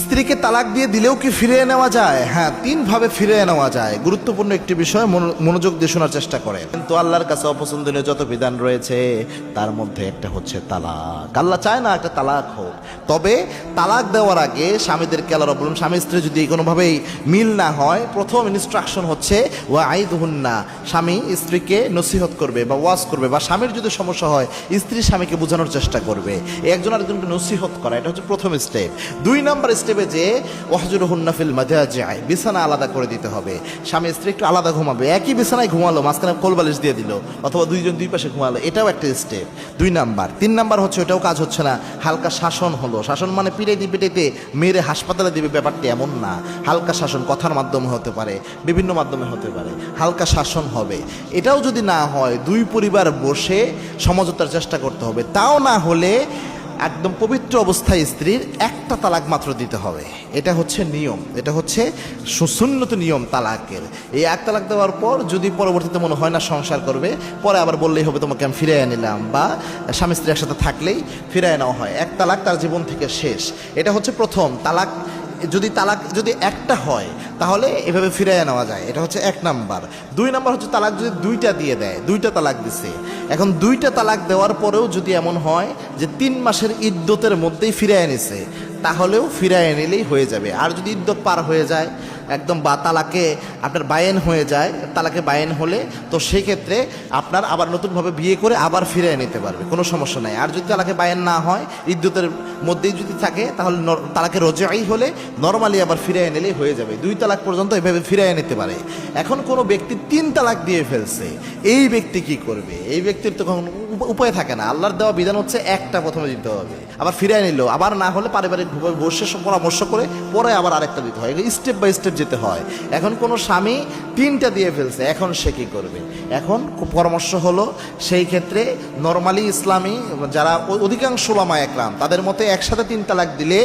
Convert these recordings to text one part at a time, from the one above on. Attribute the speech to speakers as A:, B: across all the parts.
A: স্ত্রীকে তালাক দিয়ে দিলেও কি ফিরিয়ে নেওয়া যায়? হ্যাঁ, তিনভাবে ফিরিয়ে নেওয়া যায়। গুরুত্বপূর্ণ একটি বিষয়, মনোযোগ দিয়ে শোনার চেষ্টা করে। কিন্তু আল্লাহর কাছে অপছন্দনীয় যত বিধান রয়েছে তার মধ্যে একটা হচ্ছে তালাক। আল্লাহ চায় না একটা তালাক হোক। তবে তালাক দেওয়ার আগে স্বামীদেরকে আল্লাহ রাব্বুল আলামিন, স্বামী স্ত্রী যদি কোনোভাবেই মিল না হয়, প্রথম ইনস্ট্রাকশন হচ্ছে ওয়া আইদুহুন্না, স্বামী স্ত্রীকে নসিহত করবে বা ওয়াজ করবে, বা স্বামীর যদি সমস্যা হয় স্ত্রী স্বামীকে বোঝানোর চেষ্টা করবে। একজন আরেকজনকে নসিহত করা, এটা হচ্ছে প্রথম স্টেপ। 2 নম্বর স্টেপে যে ওয়াহজুরুহুন্না ফিল মাজাজি', বিছানা আলাদা করে দিতে হবে। স্বামী স্ত্রী একটু আলাদা ঘুমাবে, একই বিছানায় ঘুমালো, মাঝখানে কোলবালিশ দিয়ে দিল, অথবা দুইজন দুই পাশে ঘুমালো, এটাও একটা স্টেপ। 2 নাম্বার। 3 নাম্বার হচ্ছে, ওটাও কাজ হচ্ছে না, হালকা শাসন হলো। শাসন মানে পিটাইতে মেরে হাসপাতালে দিবে, ব্যাপারটি এমন না। হালকা শাসন কথার মাধ্যমে হতে পারে, বিভিন্ন মাধ্যমে হতে পারে, হালকা শাসন হবে। এটাও যদি না হয়, 2 পরিবার বসে সমঝোতার চেষ্টা করতে হবে। তাও না হলে একদম পবিত্র অবস্থায় স্ত্রীর একটা তালাক মাত্র দিতে হবে। এটা হচ্ছে নিয়ম, এটা হচ্ছে সুন্নত নিয়ম তালাকের। এই এক তালাক দেওয়ার পর যদি পরবর্তীতে মনে হয় না সংসার করবে, পরে আবার বললেই হবে তোমাকে আমি ফিরিয়ে নিলাম, বা স্বামী স্ত্রী একসাথে থাকলেই ফিরিয়ে নেওয়া হয়। এক তালাক তার জীবন থেকে শেষ। এটা হচ্ছে প্রথম তালাক। যদি একটা হয় তাহলে এভাবে ফিরিয়ে নেওয়া যায়, এটা হচ্ছে 1 নাম্বার। 2 নাম্বার হচ্ছে তালাক যদি 2টা দিয়ে দেয়, 2টা তালাক দিছে। এখন 2টা তালাক দেওয়ার পরেও যদি এমন হয় যে 3 মাসের ইদ্যতের মধ্যেই ফিরিয়ে নিছে, তাহলেও ফিরিয়ে নিলেই হয়ে যাবে। আর যদি ইদ্যত পার হয়ে যায় একদম, বা তালাকে আপনার বায়েন হয়ে যায়, তালাকে বায়েন হলে তো সেক্ষেত্রে আপনার আবার নতুনভাবে বিয়ে করে আবার ফিরিয়ে নিতে পারবে, কোনো সমস্যা নাই। আর যদি তালাকে বায়েন না হয়, ইদ্যতের মধ্যেই যদি থাকে, তাহলে তালাকে রজাই হলে নরমালি আবার ফিরিয়ে নিলেই হয়ে যাবে। 2 তালাক পর্যন্ত এভাবে ফিরিয়ে নিতে পারে। এখন কোনো ব্যক্তি 3 তালাক দিয়ে ফেলছে, এই ব্যক্তি কি করবে? এই ব্যক্তির তো কোনো উপায় থাকে না। আল্লাহর দেওয়া বিধান হচ্ছে একটা প্রথমে দিতে হবে, আবার ফিরিয়ে নিল, আবার না হলে পারিবারিক বসে পরামর্শ করে পরে আবার আরেকটা দিতে হয়। স্টেপ বাই স্টেপ যেতে হয়। এখন কোনো স্বামী 3টা দিয়ে ফেলছে, এখন সে কি করবে? এখন পরামর্শ হলো, সেই ক্ষেত্রে নরমালি ইসলামী যারা অধিকাংশ উলামা একরাম, তাদের মতে একসাথে 3 তালাক দিলে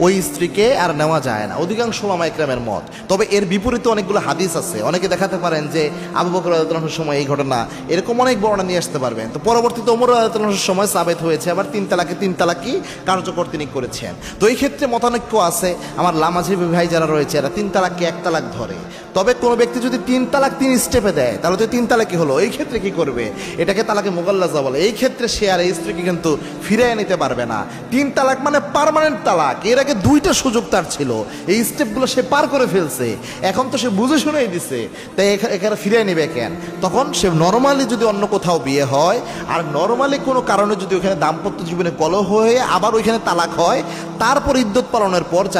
A: ওই স্ত্রীকে আর নেওয়া যায় না, অধিকাংশ উলামা একরামের মত। তবে এর বিপরীতে অনেকগুলো হাদিস আছে। অনেকে দেখাতে পারেন যে আবু বকর রাদিয়াল্লাহু আনহুর সময় এই ঘটনা, এরকম অনেক বর্ণনা নিয়ে আসতে পারবেন। তো পরবর্তীতে ওমর রাদিয়াল্লাহু আনহুর সময় সাবেত হয়েছে আবার 3 তালাকই কার্যকর তিনি করেছেন। তো এই ক্ষেত্রে মতানৈক্য আছে। আমার লামাঝিবি ভাই যারা রয়েছে, এরা 3 তালাককে 1 তালাক ধরে। তবে কোনো ব্যক্তি যদি 3 তালাক 3 স্টেপে দেয়, তাহলে তো 3 তালাকই হলো। এই ক্ষেত্রে কি করবে? এটাকে তালাকে মুগাল্লাজা বলে। এই ক্ষেত্রে সে আর এই স্ত্রীকে কিন্তু ফিরিয়ে নিতে পারবে না। 3 তালাক মানে পার্মানেন্ট তালাক। এর আগে 2টা সুযোগ তার ছিল, এই স্টেপগুলো সে পার করে ফেলছে। এখন তো সে বুঝে শুনেই দিছে, তাই এখানে ফিরিয়ে নেবে কেন? তখন সে নর্মালি যদি অন্য কোথাও বিয়ে হয়, আর নর্মালি কোনো কারণে যদি ওখানে দাম্পত্য জীবনে কলহ হয়ে আবার ওইখানে তালাক হয়, তারপর ইদ্যত পালনের পর চাইলে